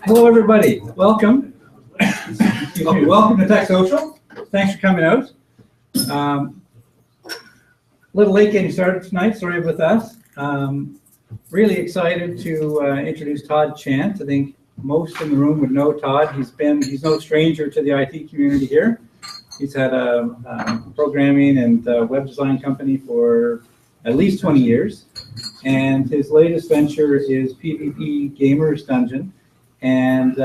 Hello, everybody. Welcome. Welcome to TecSocial. Thanks for coming out. A little late getting started tonight. Sorry about that. Really excited to introduce Todd Chant. I think most in the room would know Todd. He's no stranger to the IT community here. He's had a programming and web design company for at least 20 years. And his latest venture is PvP Gamers Dungeon. And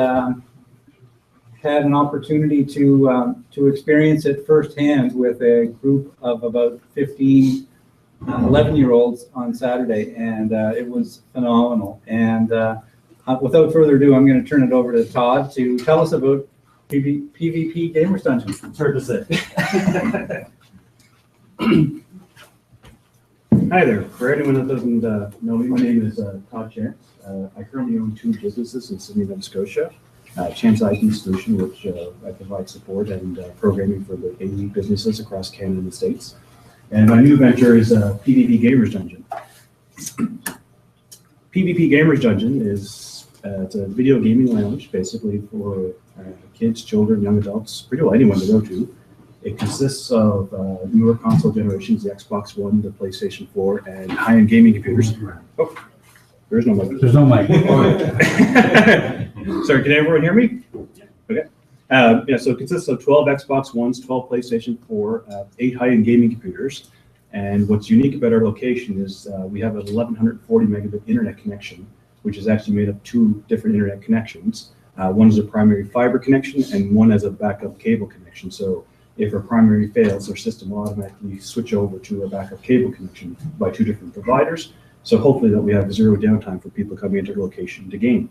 had an opportunity to experience it firsthand with a group of about 15 11-year-olds on Saturday, and it was phenomenal. And without further ado, I'm going to turn it over to Todd to tell us about PvP Gamers Dungeon. It's hard to say. Hi there. For anyone that doesn't know me, my name is Todd Chant. I currently own two businesses in Sydney, Nova Scotia. Chant's IT Solution, which I provide support and programming for the AE businesses across Canada and the States. And my new venture is PvP Gamers Dungeon. PvP Gamers Dungeon is it's a video gaming lounge, basically for kids, children, young adults, pretty well anyone to go to. It consists of newer console generations, the Xbox One, the PlayStation 4, and high-end gaming computers. Oh, there's no mic. There's no mic. Sorry, can everyone hear me? Okay. Yeah, so it consists of 12 Xbox Ones, 12 PlayStation 4, 8 high-end gaming computers. And what's unique about our location is we have an 1140 megabit internet connection, which is actually made of two different internet connections. One is a primary fiber connection and one has a backup cable connection. So if our primary fails, our system will automatically switch over to a backup cable connection by two different providers. So hopefully that we have zero downtime for people coming into the location to game.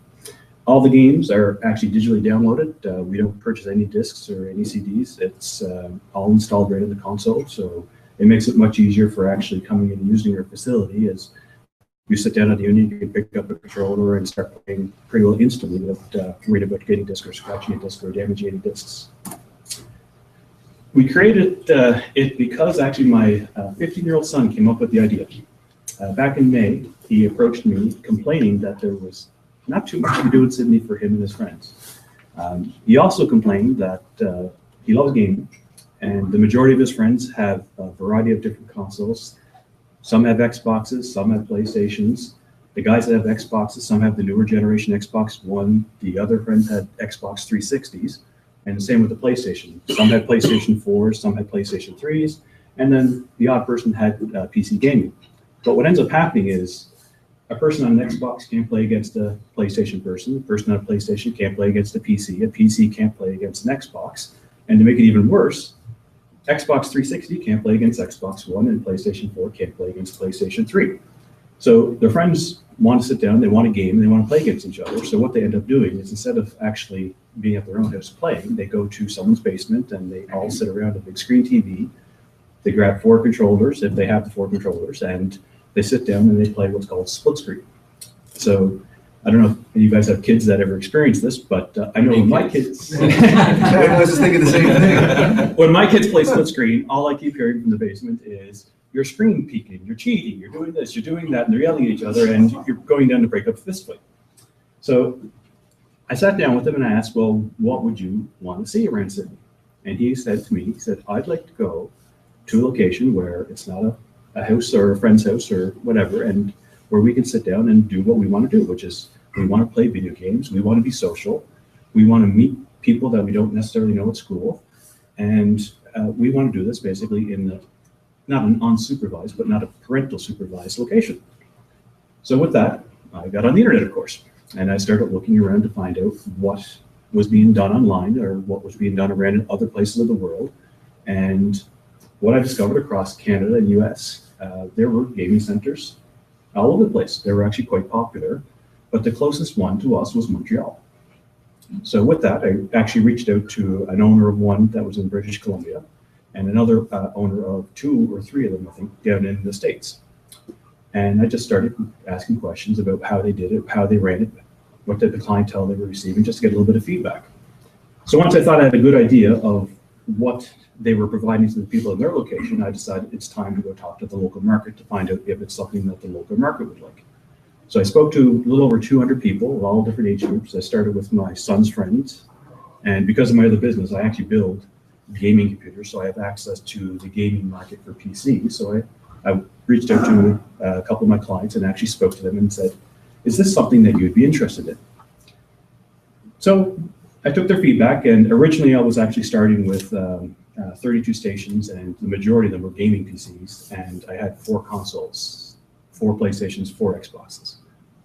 All the games are actually digitally downloaded. We don't purchase any discs or any CDs. It's all installed right in the console. So it makes it much easier for actually coming in and using our facility. As you sit down at the unit, you can pick up a controller and start playing pretty well instantly without worrying about getting discs or scratching a disc or damaging any discs. We created it because actually my 15-year-old son came up with the idea. Back in May, he approached me complaining that there was not too much to do in Sydney for him and his friends. He also complained that he loves gaming, and the majority of his friends have a variety of different consoles. Some have Xboxes, some have PlayStations. The guys that have Xboxes, some have the newer generation Xbox One. The other friends had Xbox 360s, and the same with the PlayStation. Some had PlayStation 4s, some had PlayStation 3s, and then the odd person had PC gaming. But what ends up happening is a person on an Xbox can't play against a PlayStation person. A person on a PlayStation can't play against a PC. A PC can't play against an Xbox. And to make it even worse, Xbox 360 can't play against Xbox One, and PlayStation 4 can't play against PlayStation 3. So their friends want to sit down, they want to game, and they want to play against each other. So what they end up doing is instead of actually being at their own house playing, they go to someone's basement and they all sit around a big screen TV. They grab 4 controllers, if they have the 4 controllers, and they sit down and they play what's called split screen. So I don't know if you guys have kids that ever experience this, but I know when my kids... I was just thinking the same thing. When my kids play split screen, all I keep hearing from the basement is, you're screen peeking, you're cheating, you're doing this, you're doing that, and they're yelling at each other, and you're going down to break up fist fight. So I sat down with him and I asked, well, what would you want to see around Sydney? And he said to me, he said, I'd like to go to a location where it's not a house or a friend's house or whatever, and where we can sit down and do what we want to do, which is we want to play video games, we want to be social, we want to meet people that we don't necessarily know at school, and we want to do this basically in not an unsupervised, but not a parental supervised location. So with that, I got on the internet, of course, and I started looking around to find out what was being done online or what was being done around in other places of the world. And what I discovered across Canada and US, there were gaming centers all over the place. They were actually quite popular, but the closest one to us was Montreal. So with that, I actually reached out to an owner of one that was in British Columbia and another owner of 2 or 3 of them, I think, down in the States. And I just started asking questions about how they did it, how they ran it, what type of clientele they were receiving, just to get a little bit of feedback. So once I thought I had a good idea of what they were providing to the people in their location, I decided it's time to go talk to the local market to find out if it's something that the local market would like. So I spoke to a little over 200 people of all different age groups. I started with my son's friends, and because of my other business, I actually build gaming computers, so I have access to the gaming market for PC. So I reached out to a couple of my clients and actually spoke to them and said, is this something that you'd be interested in? So I took their feedback, and originally I was actually starting with 32 stations, and the majority of them were gaming PCs, and I had 4 consoles, 4 PlayStations, 4 Xboxes.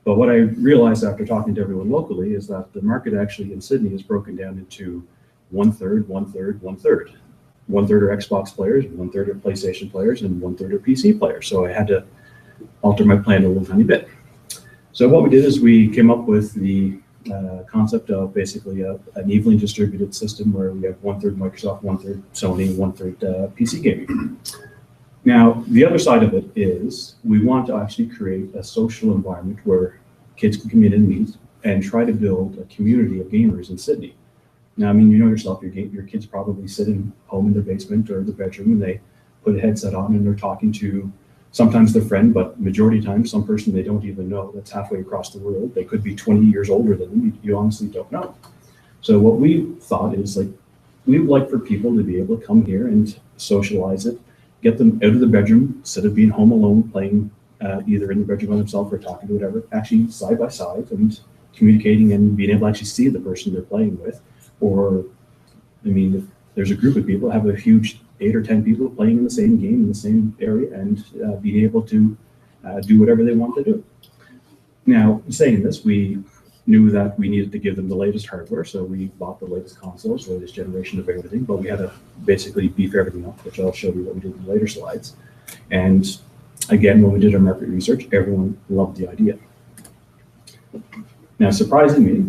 But what I realized after talking to everyone locally is that the market actually in Sydney is broken down into 1/3, 1/3, 1/3. 1/3 are Xbox players, 1/3 are PlayStation players, and 1/3 are PC players. So I had to alter my plan a little tiny bit. So what we did is we came up with the concept of basically an evenly distributed system where we have 1/3 Microsoft, 1/3 Sony, 1/3 PC gaming. Now, the other side of it is we want to actually create a social environment where kids can come in and meet and try to build a community of gamers in Sydney. Now, I mean, you know yourself, your kids probably sit in home in their basement or the bedroom, and they put a headset on and they're talking to sometimes their friend, but majority of the time, some person they don't even know that's halfway across the world. They could be 20 years older than them. You honestly don't know. So what we thought is, like, we would like for people to be able to come here and socialize it, get them out of the bedroom instead of being home alone, playing either in the bedroom by themselves or talking to whatever, actually side by side and communicating and being able to actually see the person they're playing with. Or, I mean, if there's a group of people, have a huge 8 or 10 people playing in the same game in the same area and being able to do whatever they want to do. Now, saying this, we knew that we needed to give them the latest hardware, so we bought the latest consoles, the latest generation of everything, but we had to basically beef everything up, which I'll show you what we did in the later slides. And again, when we did our market research, everyone loved the idea. Now, surprisingly,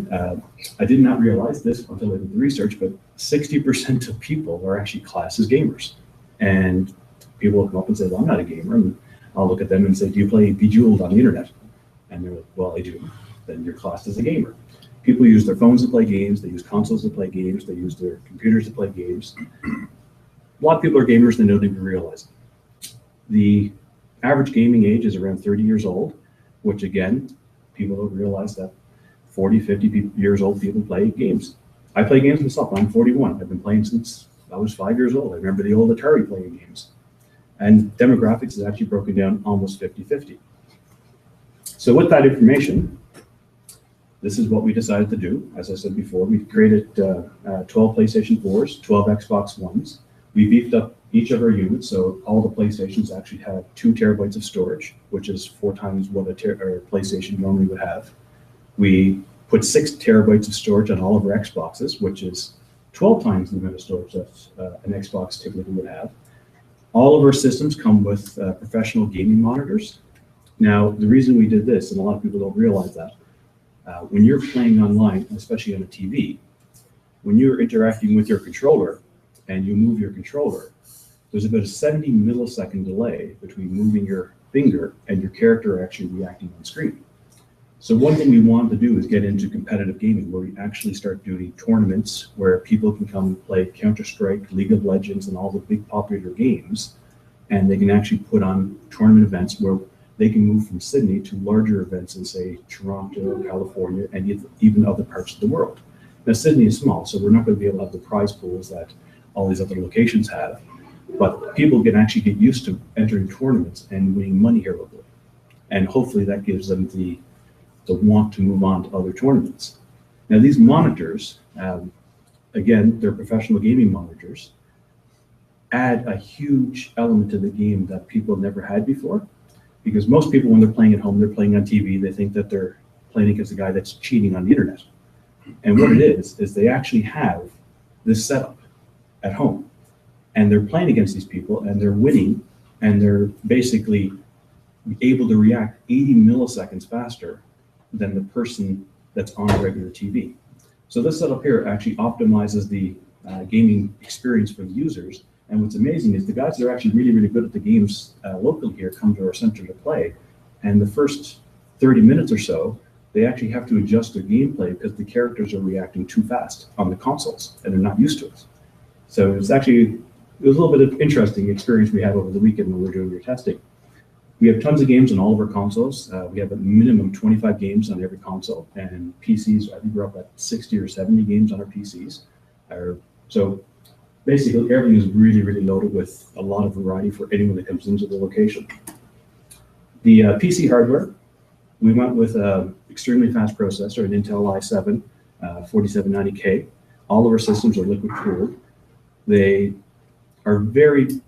I did not realize this until I did the research, but 60% of people are actually classed as gamers. And people will come up and say, well, I'm not a gamer. And I'll look at them and say, do you play Bejeweled on the internet? And they're like, well, I do. Then you're classed as a gamer. People use their phones to play games. They use consoles to play games. They use their computers to play games. A lot of people are gamers and they don't even realize it. The average gaming age is around 30 years old, which again, people don't realize that 40, 50 years old people play games. I play games myself. I'm 41. I've been playing since I was 5 years old. I remember the old Atari playing games. And demographics is actually broken down almost 50-50. So with that information, this is what we decided to do. As I said before, we created 12 PlayStation 4s, 12 Xbox Ones. We beefed up each of our units, so all the PlayStations actually have 2 terabytes of storage, which is 4 times what a PlayStation normally would have. We put 6 terabytes of storage on all of our Xboxes, which is 12 times the amount of storage that an Xbox typically would have. All of our systems come with professional gaming monitors. Now, the reason we did this, and a lot of people don't realize that, when you're playing online, especially on a TV, when you're interacting with your controller and you move your controller, there's about a 70 millisecond delay between moving your finger and your character actually reacting on screen. So one thing we wanted to do is get into competitive gaming, where we actually start doing tournaments where people can come play Counter-Strike, League of Legends, and all the big popular games, and they can actually put on tournament events where they can move from Sydney to larger events in, say, Toronto, California, and even other parts of the world. Now, Sydney is small, so we're not going to be able to have the prize pools that all these other locations have, but people can actually get used to entering tournaments and winning money here locally. And hopefully that gives them the want to move on to other tournaments. Now, these monitors, again, they're professional gaming monitors, add a huge element to the game that people never had before. Because most people, when they're playing at home, they're playing on TV, they think that they're playing against a guy that's cheating on the internet. And what it is they actually have this setup at home. And they're playing against these people, and they're winning, and they're basically able to react 80 milliseconds faster than the person that's on a regular TV. So this setup here actually optimizes the gaming experience for the users. And what's amazing is the guys that are actually really, really good at the games locally here come to our center to play. And the first 30 minutes or so, they actually have to adjust their gameplay because the characters are reacting too fast on the consoles and they're not used to it. So it was a little bit of interesting experience we had over the weekend when we were doing your testing. We have tons of games on all of our consoles. We have a minimum 25 games on every console, and PCs, I think we're up at 60 or 70 games on our PCs. So basically everything is really, really loaded with a lot of variety for anyone that comes into the location. The PC hardware, we went with an extremely fast processor, an Intel i7 4790K. All of our systems are liquid cooled. They are very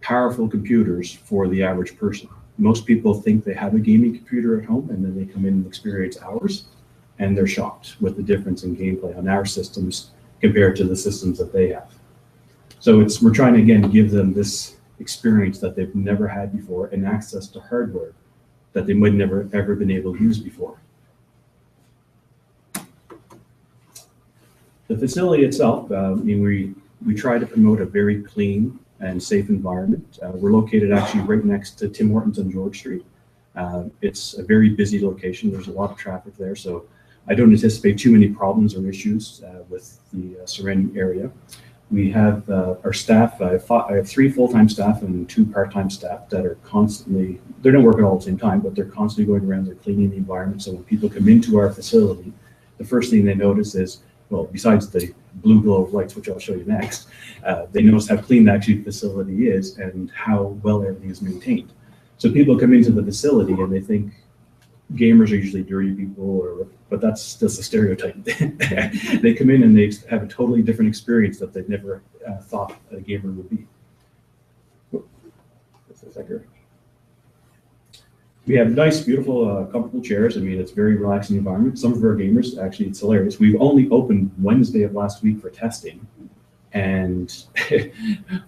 powerful computers for the average person. Most people think they have a gaming computer at home, and then they come in and experience ours, and they're shocked with the difference in gameplay on our systems compared to the systems that they have. So we're trying to, again, give them this experience that they've never had before and access to hardware that they might never ever been able to use before. The facility itself, we try to promote a very clean and safe environment. We're located actually right next to Tim Hortons on George Street. It's a very busy location. There's a lot of traffic there, so I don't anticipate too many problems or issues with the surrounding area. We have our staff. I have 3 full-time staff and 2 part-time staff that are constantly, they don't work at all at the same time, but they're constantly going around, they're cleaning the environment. So when people come into our facility, the first thing they notice is, well, besides the blue glow of lights, which I'll show you next, they notice how clean actually the facility is and how well everything is maintained. So people come into the facility and they think gamers are usually dirty people, but that's just a stereotype. They come in and they have a totally different experience that they've never thought a gamer would be. We have nice, beautiful, comfortable chairs. I mean, it's a very relaxing environment. Some of our gamers, actually, it's hilarious. We've only opened Wednesday of last week for testing, and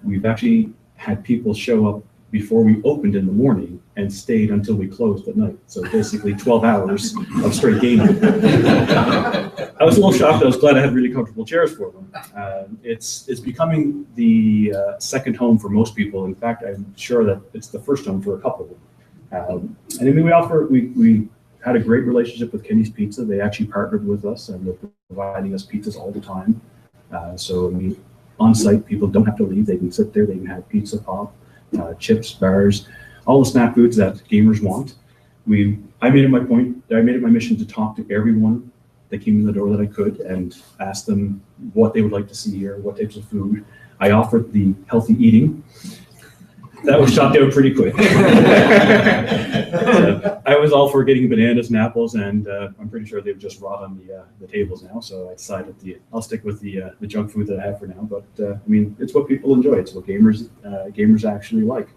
we've actually had people show up before we opened in the morning and stayed until we closed at night. So basically 12 hours of straight gaming. I was a little shocked. I was glad I had really comfortable chairs for them. It's becoming the second home for most people. In fact, I'm sure that it's the first home for a couple of them. And I mean, we had a great relationship with Kenny's Pizza. They actually partnered with us and they're providing us pizzas all the time. So I mean, on site, people don't have to leave. They can sit there, they can have pizza, pop, chips, bars, all the snack foods that gamers want. I made it my mission to talk to everyone that came in the door that I could and ask them what they would like to see here, what types of food. I offered the healthy eating. That was shot down pretty quick. I was all for getting bananas and apples, and I'm pretty sure they've just rot on the tables now. So I decided I'll stick with the junk food that I have for now. But I mean, it's what people enjoy. It's what gamers actually like.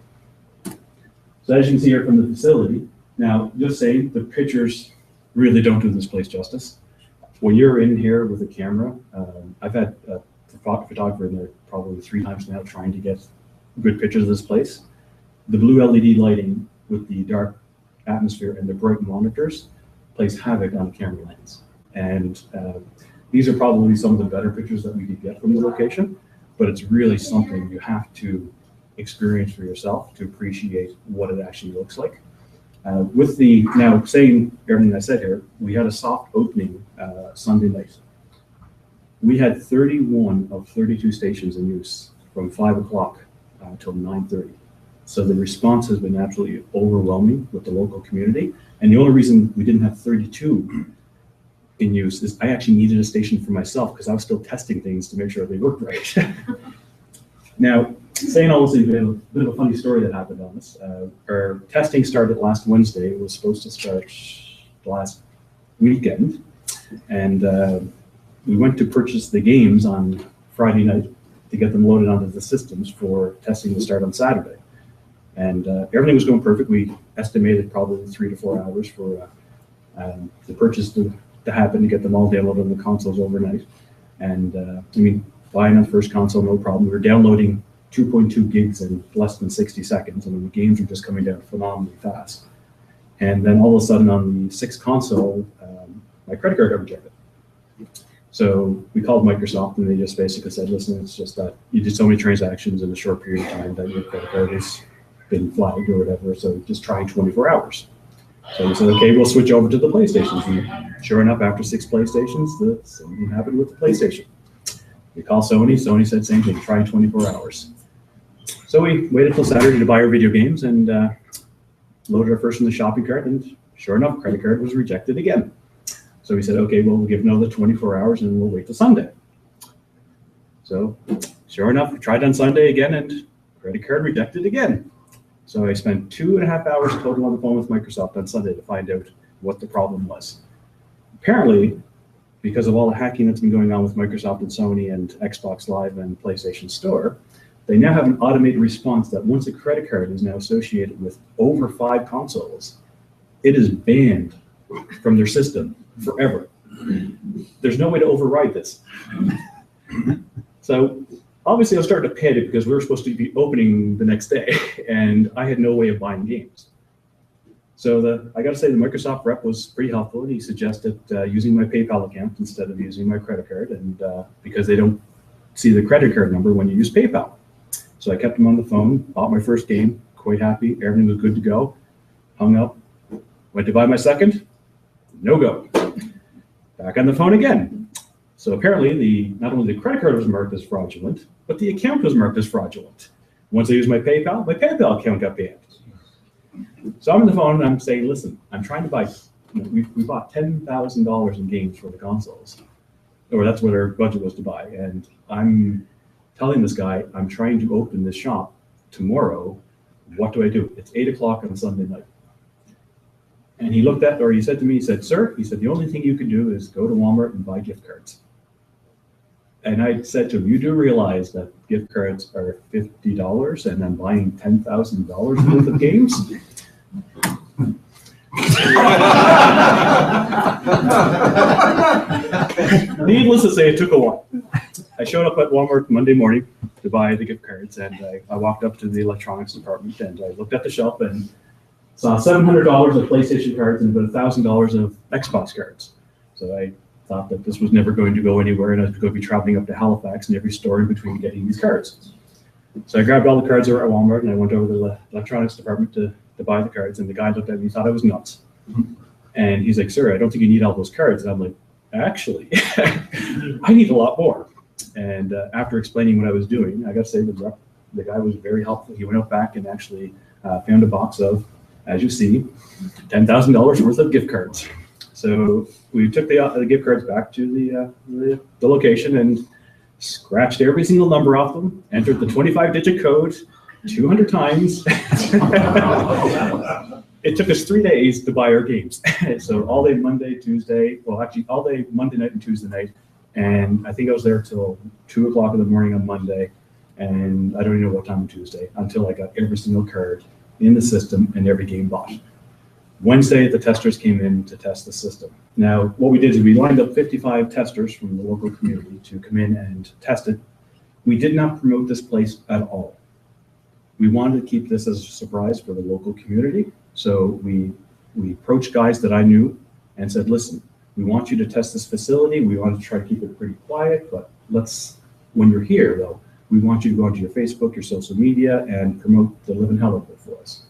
So as you can see here from the facility, now just saying the pictures really don't do this place justice. When you're in here with a camera, I've had a photographer in there probably 3 times now trying to get good pictures of this place. The blue LED lighting with the dark atmosphere and the bright monitors plays havoc on the camera lens. And these are probably some of the better pictures that we could get from the location, but it's really something you have to experience for yourself to appreciate what it actually looks like. Now saying everything I said here, we had a soft opening Sunday night. We had 31 of 32 stations in use from 5 o'clock till 9:30. So the response has been absolutely overwhelming with the local community. And the only reason we didn't have 32 in use is I actually needed a station for myself because I was still testing things to make sure they worked right. Now, saying all this, a bit of a funny story that happened on this. Our testing started last Wednesday. It was supposed to start last weekend. And we went to purchase the games on Friday night to get them loaded onto the systems for testing to start on Saturday. And everything was going perfect. We estimated probably 3 to 4 hours for the purchase to happen, to get them all downloaded on the consoles overnight. And I mean, buying the first console, no problem. We were downloading 2.2 gigs in less than 60 seconds. I mean, the games were just coming down phenomenally fast. And then all of a sudden on the 6th console, my credit card got rejected. So we called Microsoft and they just basically said, listen, it's just that you did so many transactions in a short period of time that your credit card has been flagged or whatever. So just try 24 hours. So we said, okay, we'll switch over to the PlayStations. And sure enough, after 6 PlayStations, something happened with the PlayStation. We called Sony. Sony said same thing, try 24 hours. So we waited till Saturday to buy our video games and loaded our first in the shopping cart. And sure enough, credit card was rejected again. So we said, okay, well, we'll give another 24 hours and we'll wait till Sunday. So sure enough, we tried on Sunday again and credit card rejected again. So I spent 2.5 hours total on the phone with Microsoft on Sunday to find out what the problem was. Apparently, because of all the hacking that's been going on with Microsoft and Sony and Xbox Live and PlayStation Store, they now have an automated response that once a credit card is now associated with over 5 consoles, it is banned from their system forever. There's no way to override this. So obviously I was starting to panic because we were supposed to be opening the next day and I had no way of buying games. So I got to say the Microsoft rep was pretty helpful. He suggested using my PayPal account instead of using my credit card, and because they don't see the credit card number when you use PayPal. So I kept him on the phone, bought my first game, quite happy, everything was good to go, hung up, went to buy my second, no go. Back on the phone again. So apparently not only the credit card was marked as fraudulent, but the account was marked as fraudulent. Once I used my PayPal account got banned. So I'm on the phone and I'm saying, listen, I'm trying to buy, we bought $10,000 in games for the consoles, or that's what our budget was to buy. And I'm telling this guy, I'm trying to open this shop tomorrow. What do I do? It's 8 o'clock on Sunday night. And he said to me, he said, sir, he said, the only thing you can do is go to Walmart and buy gift cards. And I said to him, you do realize that gift cards are $50 and I'm buying $10,000 worth of games? Needless to say, it took a while. I showed up at Walmart Monday morning to buy the gift cards, and I walked up to the electronics department and I looked at the shelf and saw $700 of PlayStation cards and about $1,000 of Xbox cards. So I thought that this was never going to go anywhere and I was going to be traveling up to Halifax and every store in between getting these cards. So I grabbed all the cards that were at Walmart and I went over to the electronics department to buy the cards, and the guy looked at me and thought I was nuts. And he's like, sir, I don't think you need all those cards. And I'm like, actually, I need a lot more. And after explaining what I was doing, I got to say the guy was very helpful. He went out back and actually found a box of, as you see, $10,000 worth of gift cards. So we took the gift cards back to the location and scratched every single number off them, entered the 25-digit code 200 times. It took us 3 days to buy our games. So all day Monday, Tuesday, well, actually all day Monday night and Tuesday night. And I think I was there till 2 o'clock in the morning on Monday. And I don't even know what time on Tuesday, until I got every single card in the system and every game bought. Wednesday, the testers came in to test the system. Now, what we did is we lined up 55 testers from the local community to come in and test it. We did not promote this place at all. We wanted to keep this as a surprise for the local community. So we approached guys that I knew and said, listen, we want you to test this facility. We want to try to keep it pretty quiet, but when you're here though, we want you to go onto your Facebook, your social media, and promote the living hell of it for us.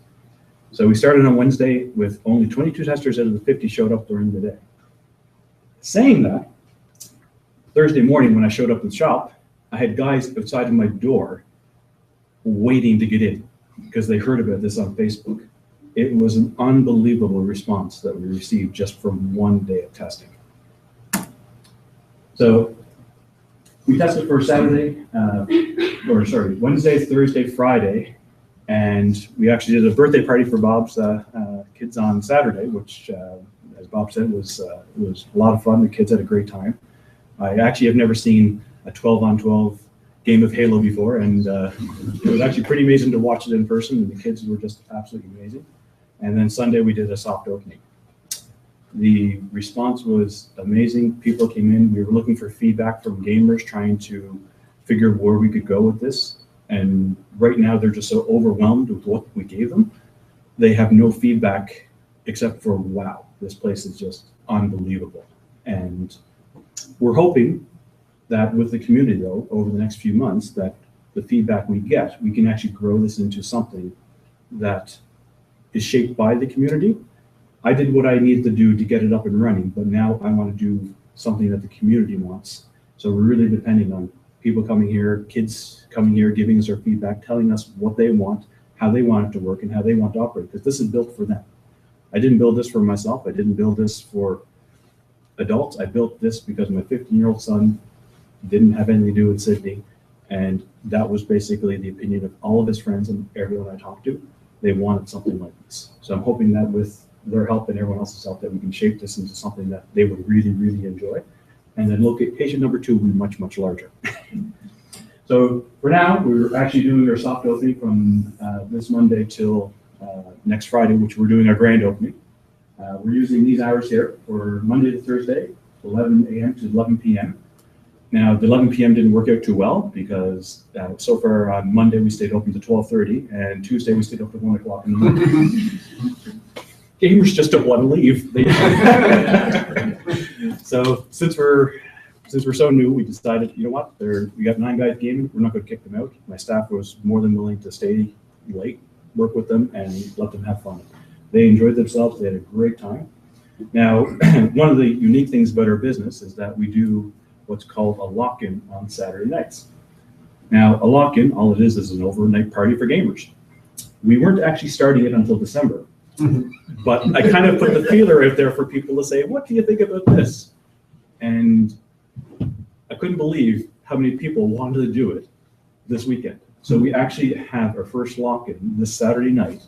So we started on Wednesday with only 22 testers out of the 50 showed up during the day. Saying that, Thursday morning when I showed up in the shop, I had guys outside of my door waiting to get in because they heard about this on Facebook. It was an unbelievable response that we received just from 1 day of testing. So we tested for Wednesday, Thursday, Friday, and we actually did a birthday party for Bob's kids on Saturday, which, as Bob said, was a lot of fun. The kids had a great time. I actually have never seen a 12-on-12 game of Halo before, and it was actually pretty amazing to watch it in person, and the kids were just absolutely amazing. And then Sunday we did a soft opening. The response was amazing. People came in. We were looking for feedback from gamers, trying to figure where we could go with this. And right now they're just so overwhelmed with what we gave them. They have no feedback except for, wow, this place is just unbelievable. And we're hoping that with the community though, over the next few months, that the feedback we get, we can actually grow this into something that is shaped by the community I did what I needed to do to get it up and running, but now I want to do something that the community wants. So we're really depending on people coming here, kids coming here, giving us their feedback, telling us what they want, how they want it to work, and how they want to operate, because this is built for them. I didn't build this for myself. I didn't build this for adults. I built this because my 15-year-old son didn't have anything to do with Sydney, and that was basically the opinion of all of his friends and everyone I talked to. They wanted something like this. So I'm hoping that with their help and everyone else's help, that we can shape this into something that they would really, really enjoy. And then location number 2 will be much, much larger. So for now, we're actually doing our soft opening from this Monday till next Friday, which we're doing our grand opening. We're using these hours here for Monday to Thursday, 11 a.m. to 11 p.m. Now, the 11 p.m. didn't work out too well because so far on Monday we stayed open to 12:30, and Tuesday we stayed open to 1 o'clock in the morning. Gamers just don't want to leave. So since we're so new, we decided, you know what, we got 9 guys gaming. We're not going to kick them out. My staff was more than willing to stay late, work with them, and let them have fun. They enjoyed themselves. They had a great time. Now, one of the unique things about our business is that we do what's called a lock-in on Saturday nights. Now, a lock-in, all it is an overnight party for gamers. We weren't actually starting it until December, but I kind of put the feeler out there for people to say, what do you think about this? And I couldn't believe how many people wanted to do it this weekend. So we actually have our first lock-in this Saturday night.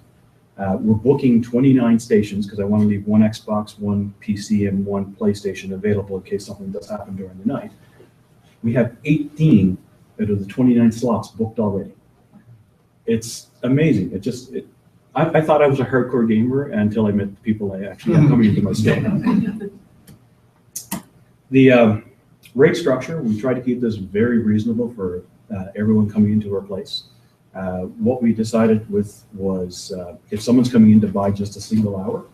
We're booking 29 stations because I want to leave 1 Xbox, 1 PC, and 1 PlayStation available in case something does happen during the night. We have 18 out of the 29 slots booked already. It's amazing. I thought I was a hardcore gamer until I met the people I actually have coming into my store. The rate structure, we try to keep this very reasonable for everyone coming into our place. What we decided with was if someone's coming in to buy just a single hour,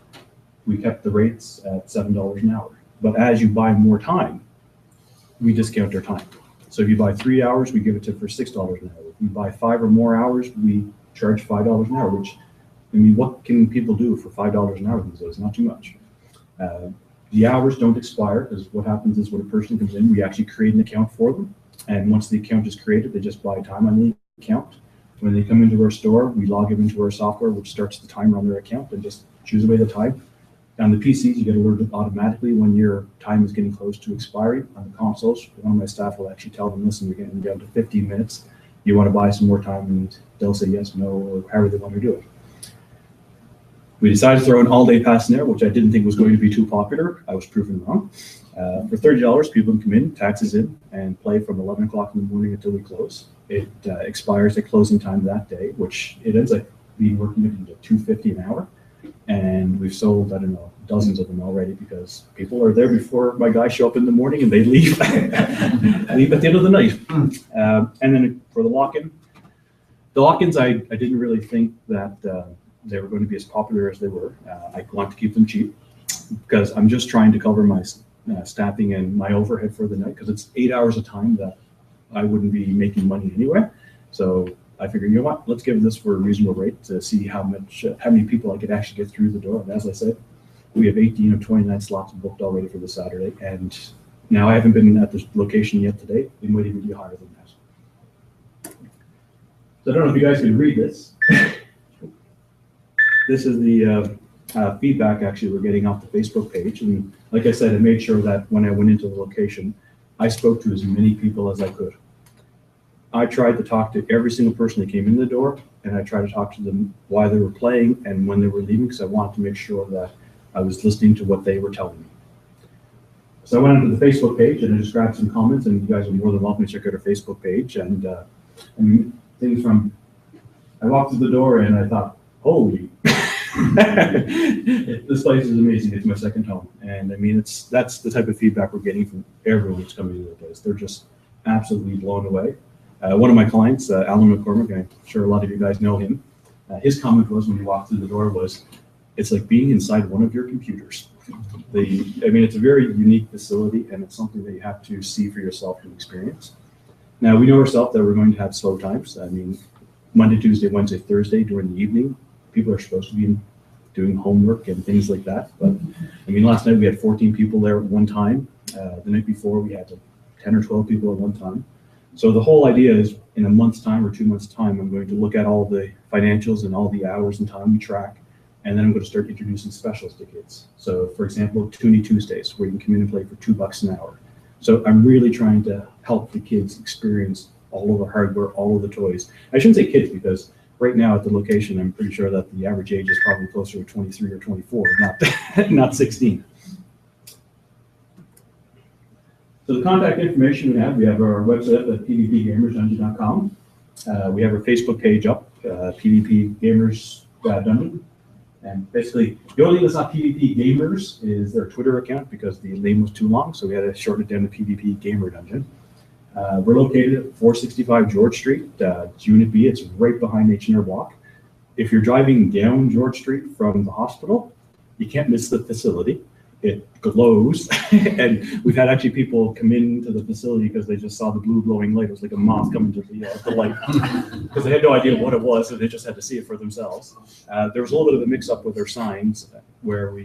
we kept the rates at $7 an hour. But as you buy more time, we discount their time. So if you buy 3 hours, we give it to for $6 an hour. If you buy 5 or more hours, we charge $5 an hour, which, I mean, what can people do for $5 an hour these days? Not too much. The hours don't expire, because what happens is when a person comes in, we actually create an account for them. And once the account is created, they just buy time on the account. When they come into our store, we log them into our software, which starts the timer on their account and just chews away the time. On the PCs, you get alerted automatically when your time is getting close to expiry. On the consoles, one of my staff will actually tell them, listen, you're getting down to 15 minutes. You want to buy some more time? And they'll say yes, no, or however they want to do it. We decided to throw an all-day pass in there, which I didn't think was going to be too popular. I was proven wrong. For $30, people can come in, taxes in, and play from 11 o'clock in the morning until we close. It expires at closing time that day, which it ends up being working at $2.50 an hour. And we've sold, I don't know, dozens of them already because people are there before my guys show up in the morning and they leave, leave at the end of the night. And then for the lock-ins, I didn't really think that they were going to be as popular as they were. I want to keep them cheap because I'm just trying to cover my staffing and my overhead for the night, because it's 8 hours of time that I wouldn't be making money anyway. So I figured, you know what, let's give this for a reasonable rate to see how many people I could actually get through the door. And as I said, we have 18 of 29 slots booked already for this Saturday. And now I haven't been at this location yet today. It might even be higher than that. So I don't know if you guys can read this. This is the feedback actually we're getting off the Facebook page. And like I said, I made sure that when I went into the location, I spoke to as many people as I could. I tried to talk to every single person that came in the door, and I tried to talk to them why they were playing and when they were leaving, because I wanted to make sure that I was listening to what they were telling me. So I went onto the Facebook page and I just grabbed some comments, and you guys are more than welcome to check out our Facebook page. And I mean, things from, I walked through the door and I thought, holy, this place is amazing. It's my second home. And I mean, that's the type of feedback we're getting from everyone who's coming into the place. They're just absolutely blown away. One of my clients, Alan McCormick, I'm sure a lot of you guys know him. His comment was when he walked through the door was, it's like being inside one of your computers. I mean, it's a very unique facility, and it's something that you have to see for yourself and experience. Now, we know ourselves that we're going to have slow times. I mean, Monday, Tuesday, Wednesday, Thursday during the evening, people are supposed to be doing homework and things like that. But I mean, last night we had 14 people there at one time. The night before we had 10 or 12 people at one time. So the whole idea is in a month's time or 2 months' time, I'm going to look at all the financials and all the hours and time we track, and then I'm going to start introducing specials to kids. So for example, Toonie Tuesdays, where you can come in and play for $2 an hour. So I'm really trying to help the kids experience all of the hardware, all of the toys. I shouldn't say kids, because right now at the location, I'm pretty sure that the average age is probably closer to 23 or 24, not 16. So the contact information we have our website at pvpgamersdungeon.com. We have our Facebook page up, PvP Gamers Dungeon. And basically, the only thing that's not PvP Gamers is their Twitter account, because the name was too long, so we had to shorten it down to PvP Gamer Dungeon. We're located at 465 George Street. It's Unit B. It's right behind H&R Block. If you're driving down George Street from the hospital, you can't miss the facility. It glows, and we've had actually people come into the facility because they just saw the blue glowing light. It was like a moth coming to the light, because they had no idea what it was, so they just had to see it for themselves. There was a little bit of a mix-up with our signs, where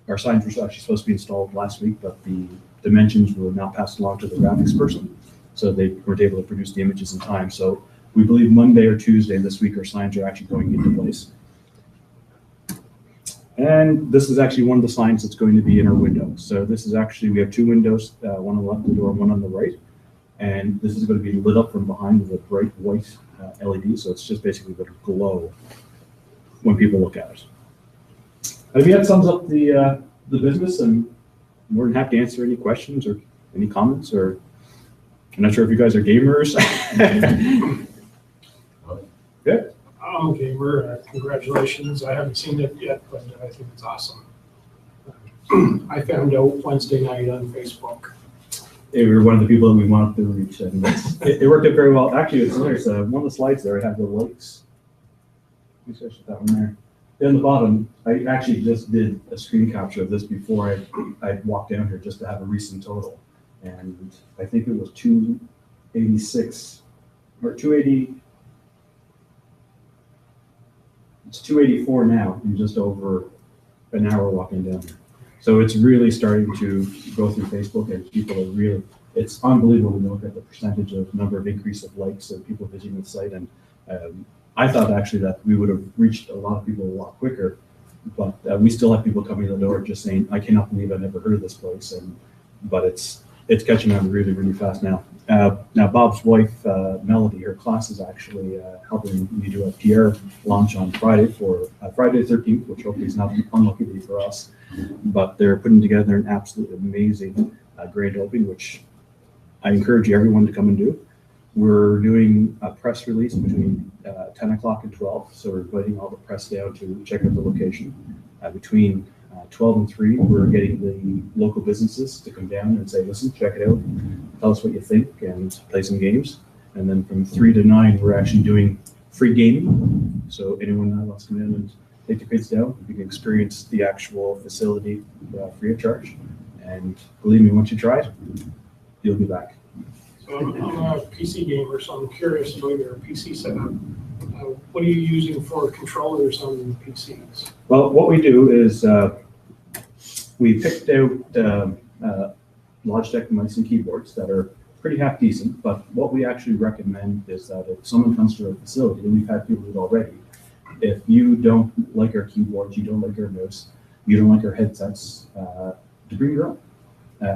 our signs were actually supposed to be installed last week, but the dimensions were not passed along to the graphics person, so they weren't able to produce the images in time. So we believe Monday or Tuesday this week our signs are actually going into place. And this is actually one of the signs that's going to be in our window. So this is actually, we have two windows, one on the left of the door, one on the right. And this is going to be lit up from behind with a bright white LED. So it's just basically going to glow when people look at it. I think that sums up the business, and I'm more than happy to answer any questions or any comments, or I'm not sure if you guys are gamers. Good. I'm a gamer. Congratulations. I haven't seen it yet, but I think it's awesome. I found out Wednesday night on Facebook. They were one of the people that we wanted to reach, and it worked out very well. Actually, it's hilarious. One of the slides there, I have the likes. Let me search that one there. Down the bottom, I actually just did a screen capture of this before I walked down here, just to have a recent total. And I think it was 286 or 280. It's 284 now in just over an hour walking down here. So it's really starting to go through Facebook, and people are really, it's unbelievable when you look at the percentage of number of increase of likes and people visiting the site. And I thought actually that we would have reached a lot of people a lot quicker, but we still have people coming to the door just saying, I cannot believe I never heard of this place. But it's catching on really, really fast now. Now Bob's wife, Melody, her class is actually helping me do a PR launch on Friday for Friday the 13th, which hopefully is not an unlucky day for us. But they're putting together an absolutely amazing grand opening, which I encourage everyone to come and do. We're doing a press release between 10 o'clock and 12, so we're inviting all the press down to check out the location. Between 12 and 3, we're getting the local businesses to come down and say, listen, check it out, tell us what you think, and play some games. And then from 3 to 9, we're actually doing free gaming. So anyone that wants to come in and take the kids down, you can experience the actual facility free of charge. And believe me, once you try it, you'll be back. So I'm a PC gamer, so I'm curious about your PC setup. What are you using for controllers on PCs? Well, what we do is we picked out Logitech mice and keyboards that are pretty half decent, but what we actually recommend is that if someone comes to our facility, and we've had people do it already, if you don't like our keyboards, you don't like our mouse, you don't like our headsets, to bring your own.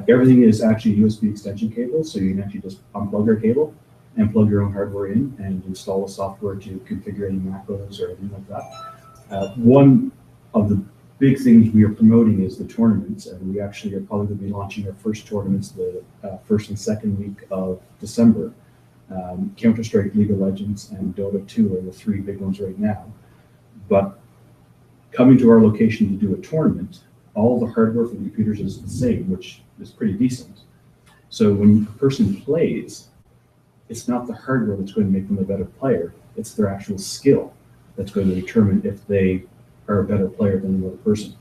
Everything is actually USB extension cables, so you can actually just unplug our cable and plug your own hardware in and install the software to configure any macros or anything like that. One of the big things we are promoting is the tournaments, and we actually are probably going to be launching our first tournaments the first and second week of December. Counter-Strike, League of Legends, and Dota 2 are the three big ones right now. But coming to our location to do a tournament, all the hardware for the computers is the same, which is pretty decent. So when a person plays, it's not the hardware that's going to make them a better player, it's their actual skill that's going to determine if they are a better player than another person.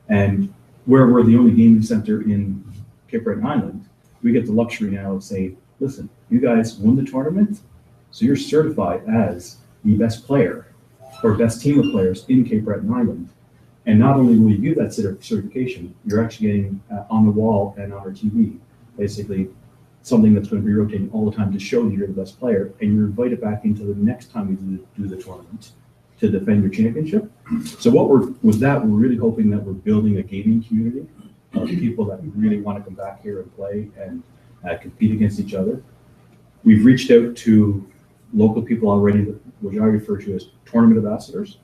And where we're the only gaming center in Cape Breton Island, we get the luxury now of saying, listen, you guys won the tournament, so you're certified as the best player or best team of players in Cape Breton Island. And not only will you get that certification, you're actually getting on the wall and on our TV, basically something that's going to be rotating all the time to show you're the best player, and you're invited back into the next time we do the tournament to defend your championship. So we're really hoping that we're building a gaming community of people that really want to come back here and play and compete against each other. We've reached out to local people already, which I refer to as tournament ambassadors.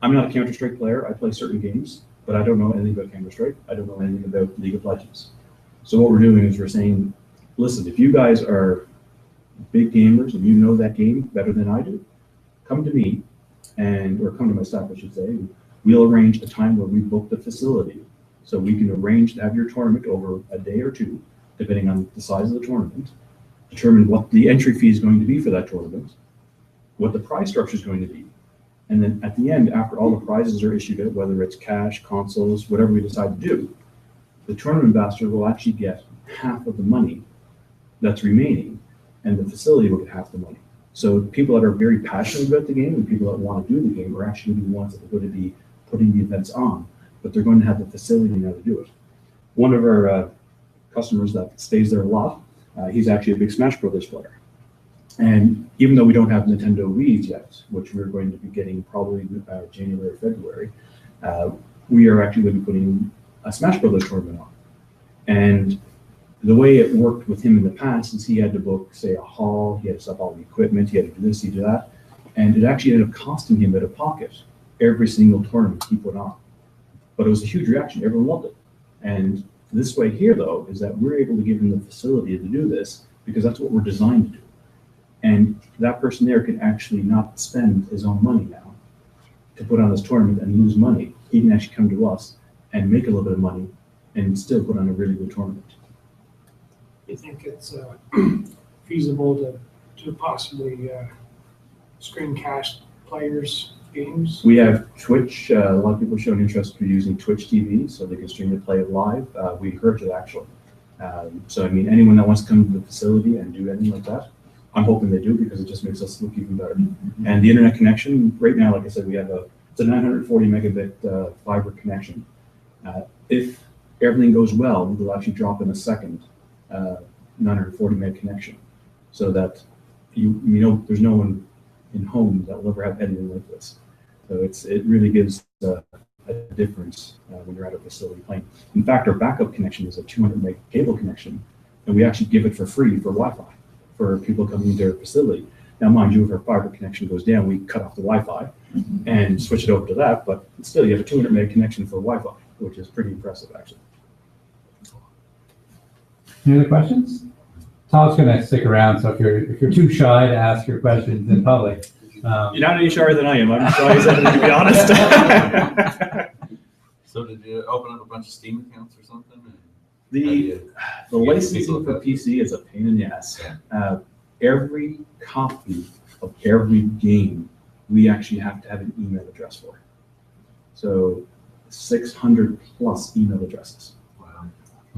I'm not a Counter-Strike player. I play certain games, but I don't know anything about Counter-Strike. I don't know anything about League of Legends. So what we're doing is we're saying, listen, if you guys are big gamers and you know that game better than I do, come to me or come to my staff, I should say. We'll arrange a time where we book the facility so we can arrange to have your tournament over a day or two, depending on the size of the tournament, determine what the entry fee is going to be for that tournament, what the prize structure is going to be. And then at the end, after all the prizes are issued out, whether it's cash, consoles, whatever we decide to do, the tournament ambassador will actually get half of the money that's remaining, and the facility will get half the money. So people that are very passionate about the game and people that want to do the game are actually the ones that are going to be putting the events on, but they're going to have the facility now to do it. One of our customers that stays there a lot, he's actually a big Smash Brothers player. And even though we don't have Nintendo Wii's yet, which we're going to be getting probably January or February, we are actually going to be putting a Smash Brothers tournament on. And the way it worked with him in the past is he had to book, say, a hall, he had to set up all the equipment, he had to do this, he did that, and it actually ended up costing him out of pocket every single tournament he put on. But it was a huge reaction, everyone loved it. And this way here, though, is that we're able to give him the facility to do this because that's what we're designed to do. And that person there can actually not spend his own money now to put on this tournament and lose money. He can actually come to us and make a little bit of money and still put on a really good tournament. You think it's feasible to possibly screencast players' games? We have Twitch. A lot of people showing interest in using Twitch TV so they can stream and play it live. We encourage it actually. So I mean, anyone that wants to come to the facility and do anything like that, I'm hoping they do because it just makes us look even better. And the internet connection right now, like I said, we have it's a 940 megabit fiber connection. If everything goes well, we'll actually drop in a second 940 meg connection, so that you know there's no one in home that will ever have anything like this. So it really gives a difference when you're at a facility playing. In fact, our backup connection is a 200 meg cable connection, and we actually give it for free for Wi-Fi for people coming into our facility. Now, mind you, if our fiber connection goes down, we cut off the Wi-Fi and switch it over to that, but still you have a 200 meg connection for Wi-Fi, which is pretty impressive, actually. Any other questions? Todd's going to stick around, so if you're too shy to ask your questions in public. You're not any shyer than I am. I'm shy as anything, to be honest. So did you open up a bunch of Steam accounts or something? The licensing for PC is a pain in the ass. Every copy of every game, we actually have to have an email address for. So 600 plus email addresses. Wow.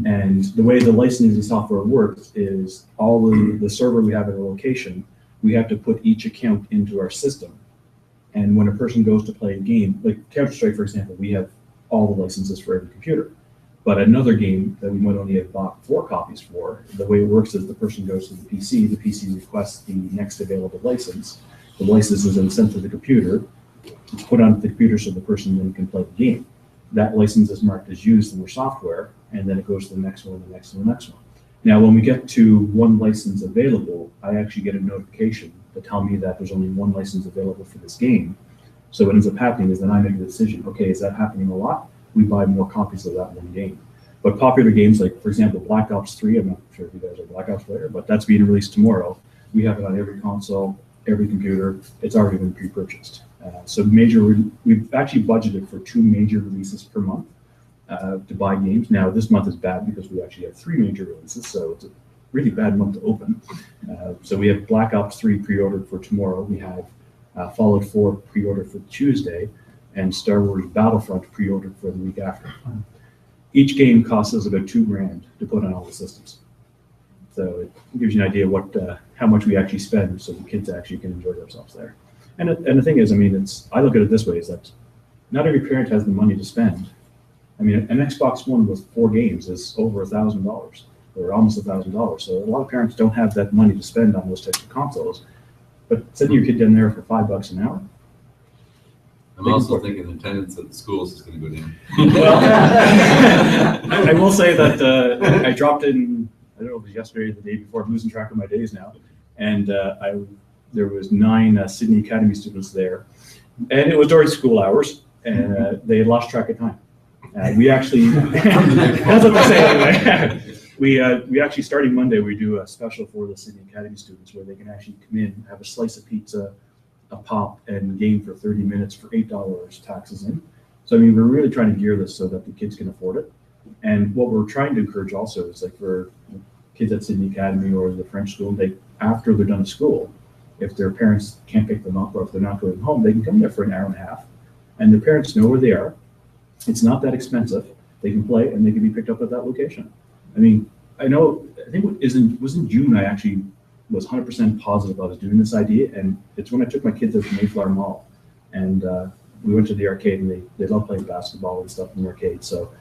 And the way the licensing software works is all the server we have at a location, we have to put each account into our system. And when a person goes to play a game, like Counter-Strike, for example, we have all the licenses for every computer. But another game that we might only have bought 4 copies for, the way it works is the person goes to the PC requests the next available license. The license is then sent to the computer, it's put onto the computer so the person then can play the game. That license is marked as used in their software, and then it goes to the next one, the next one, the next one. Now, when we get to one license available, I actually get a notification to tell me that there's only one license available for this game. So what ends up happening is then I make a decision, okay, is that happening a lot? We buy more copies of that one game. But popular games like, for example, Black Ops 3, I'm not sure if you guys are a Black Ops player, but that's being released tomorrow. We have it on every console, every computer. It's already been pre-purchased. So we've actually budgeted for 2 major releases per month to buy games. Now, this month is bad because we actually have 3 major releases, so it's a really bad month to open. So we have Black Ops 3 pre-ordered for tomorrow. We have Fallout 4 pre-ordered for Tuesday, and Star Wars Battlefront pre-ordered for the week after. Each game costs us about $2,000 to put on all the systems. So it gives you an idea what how much we actually spend so the kids actually can enjoy themselves there. And the thing is, I mean, I look at it this way, is that not every parent has the money to spend. I mean, an Xbox One with 4 games is over $1,000 or almost $1,000. So a lot of parents don't have that money to spend on those types of consoles. But sending your kid down there for $5 an hour. I'm also thinking attendance at the schools is going to go down. Well, I will say that I dropped in, I don't know if it was yesterday or the day before, I'm losing track of my days now. And there was 9 Sydney Academy students there. And it was during school hours, and they had lost track of time. We actually, that's what they say anyway. We actually, starting Monday, we do a special for the Sydney Academy students where they can actually come in, have a slice of pizza, a pop, and game for 30 minutes for $8 taxes in. So, I mean, we're really trying to gear this so that the kids can afford it. And what we're trying to encourage also is like for kids at Sydney Academy or the French school, after they're done at school, if their parents can't pick them up or if they're not going home, they can come there for an hour and a half. And their parents know where they are. It's not that expensive. They can play and they can be picked up at that location. I mean, I think it was in June I actually was 100% positive I was doing this idea, and it's when I took my kids out to Mayflower Mall, and we went to the arcade, and they love playing basketball and stuff in the arcade. So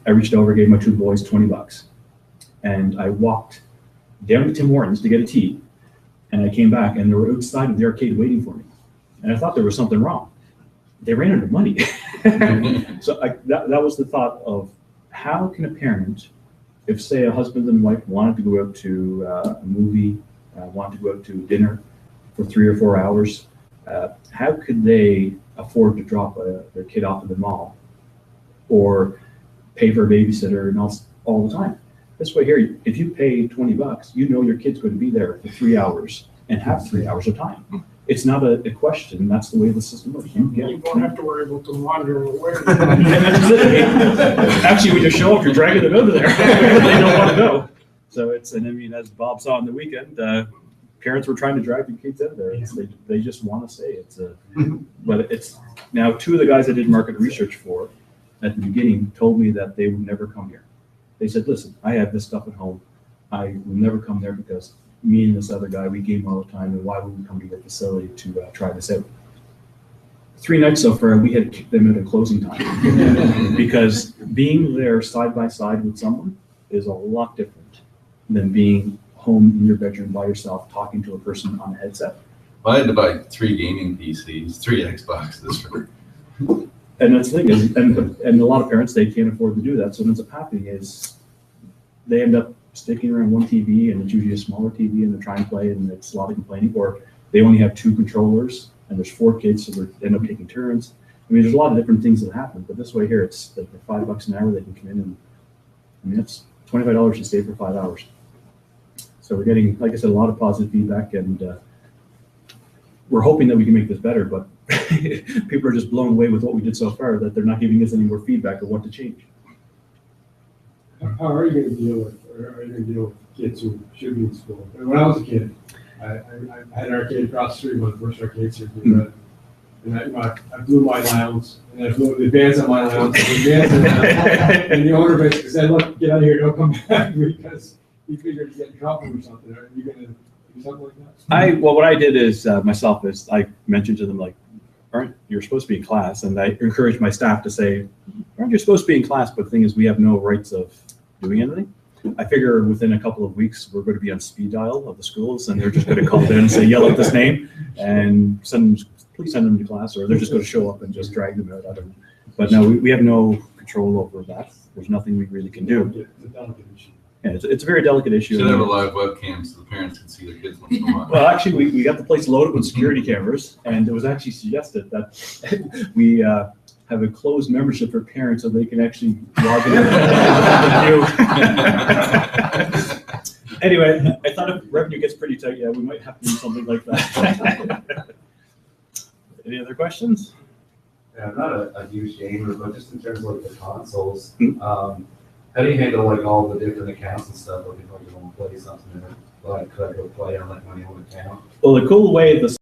I reached over, gave my 2 boys $20, and I walked down to Tim Hortons to get a tea, and I came back, and they were outside of the arcade waiting for me, and I thought there was something wrong. They ran out of money. So that was the thought of how can a parent, if say a husband and wife wanted to go out to a movie, wanted to go out to dinner for 3 or 4 hours, how could they afford to drop their kid off at the mall or pay for a babysitter and all the time? This way here, if you pay $20, you know your kid's going to be there for 3 hours and have 3 hours of time. It's not a question. That's the way the system works. You won't have to worry about them wandering away. Actually, when you show up, you're dragging them over there. They don't want to go. So I mean, as Bob saw on the weekend, parents were trying to drag their kids out there. They just want to stay. But it's now 2 of the guys I did market research for at the beginning told me that they would never come here. They said, listen, I have this stuff at home. I will never come there because me and this other guy, we game all the time, and why would we come to your facility to try this out? 3 nights so far, we had kicked them at a closing time because being there side by side with someone is a lot different than being home in your bedroom by yourself talking to a person on a headset. Well, I had to buy 3 gaming PCs, 3 Xboxes for. And that's the thing is, and a lot of parents, they can't afford to do that. So what ends up happening is they end up sticking around one TV, and it's usually a smaller TV, and they're trying to play, and it's a lot of complaining. Or they only have 2 controllers, and there's 4 kids, so they end up taking turns. I mean, there's a lot of different things that happen. But this way here, it's like for $5 an hour, they can come in, and I mean, that's $25 to stay for 5 hours. So we're getting, like I said, a lot of positive feedback, and we're hoping that we can make this better. But people are just blown away with what we did so far that they're not giving us any more feedback of what to change. How are you going to deal with kids who should be in school? When I was a kid, I had an arcade across the street, one of the first arcades here. And I blew my allowance, and I blew the advance on my allowance, and the owner basically said, look, get out of here, don't come back, because he figured to get in trouble or something. Are you going to do something like that? Well, what I did is myself is I mentioned to them, like, aren't you're supposed to be in class? And I encouraged my staff to say, aren't you supposed to be in class? But the thing is, we have no rights of doing anything. I figure within a couple of weeks, we're going to be on speed dial of the schools, and they're just going to call in and say, yell out this name, and please send them to class, or they're just going to show up and just drag them out. I don't know. But no, we have no control over that. There's nothing we really can do. It's a delicate issue. Yeah, it's a very delicate issue. Should have a live webcam so the parents can see their kids once in a while. Well, actually, we got the place loaded with security cameras, and it was actually suggested that we have a closed membership for parents so they can actually log in. Anyway, I thought if revenue gets pretty tight, yeah, we might have to do something like that. Any other questions? Yeah, I'm not a huge gamer, but just in terms of like the consoles, how do you handle like all the different accounts and stuff? Like if you want to play something, like could I go play on like my own account? Well, the cool way the